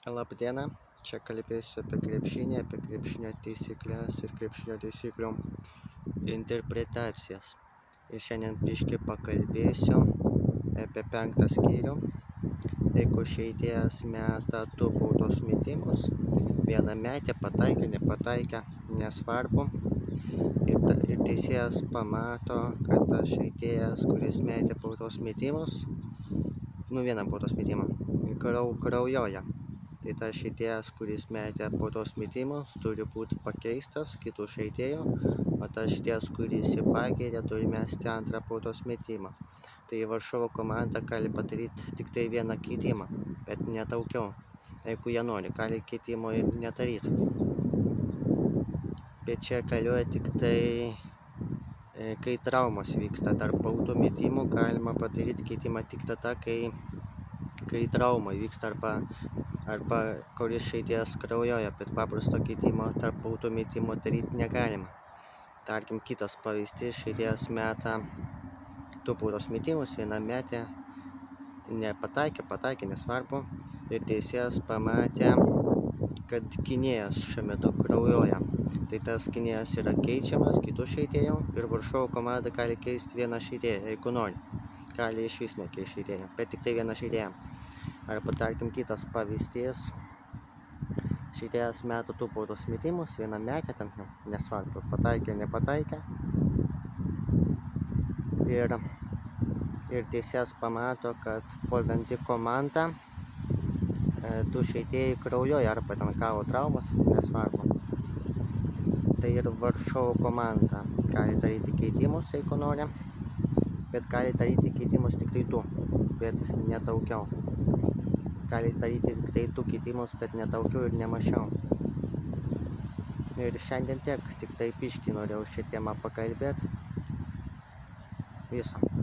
Labdiena, čia kalbėsiu apie krepšinio taisykles ir krepšinio taisyklių interpretacijas. Ir šiandien biškį pakalbėsiu apie 5 skyrių. Jeigu žaidėjas meta 2 baudos metimus, vieną metė, pataikė, nepataikė, nesvarbu. Ir teisėjas pamato, kad tas žaidėjas, kuris metė baudos metimus, vieną baudos metimą, kraujuoja. Tai tas žaidėjas, kuris metė baudos metimus, turi būti pakeistas kitų žaidėjų, o tas žaidėjas, kuris jį pakeitė, turi mesti antrą baudos metimą. Tai varžovo komanda gali padaryti tik tai vieną keitimą, bet ne daugiau. Jeigu jie nori, gali keitimo ir nedaryti. Bet čia galioja tik tai, kai traumos vyksta. Tarp baudų metimų galima padaryti keitimą tik tada, kai trauma vyksta arba kuris žaidėjas kraujuoja, bet paprasto keitimo tarp baudų metimų daryti negalima. Tarkim, kitas pavyzdys, žaidėjas meta 2 baudos metimus, vieną metė, pataikė, nesvarbu. Ir teisėjas pamatė, kad gynėjas šiuo metu kraujuoja. Tai tas gynėjas yra keičiamas kitų žaidėjų ir varžovo komanda gali keisti vieną žaidėją, jeigu nori. Gali išvis nekeisti žaidėjų, bet tik tai vieną žaidėją. Arba tarkim kitas pavyzdys, žaidėjas meta 2 baudos metimus, vieną metė, ten nesvarbu, pataikė, nepataikė. Ir teisėjas pamato, kad puolanti komanda 2 žaidėjai kraujuoja arba ten gavo traumas, nesvarbu. Tai ir varžovo komanda gali daryti keitimus, jeigu nori, bet gali daryti keitimus tik tai 2, bet ne daugiau. Gali daryti tik tai 2 keitimus, bet ne daugiau ir ne mažiau. Ir šiandien tiek, tik tai biškį norėjau šią temą pakalbėti. Viso.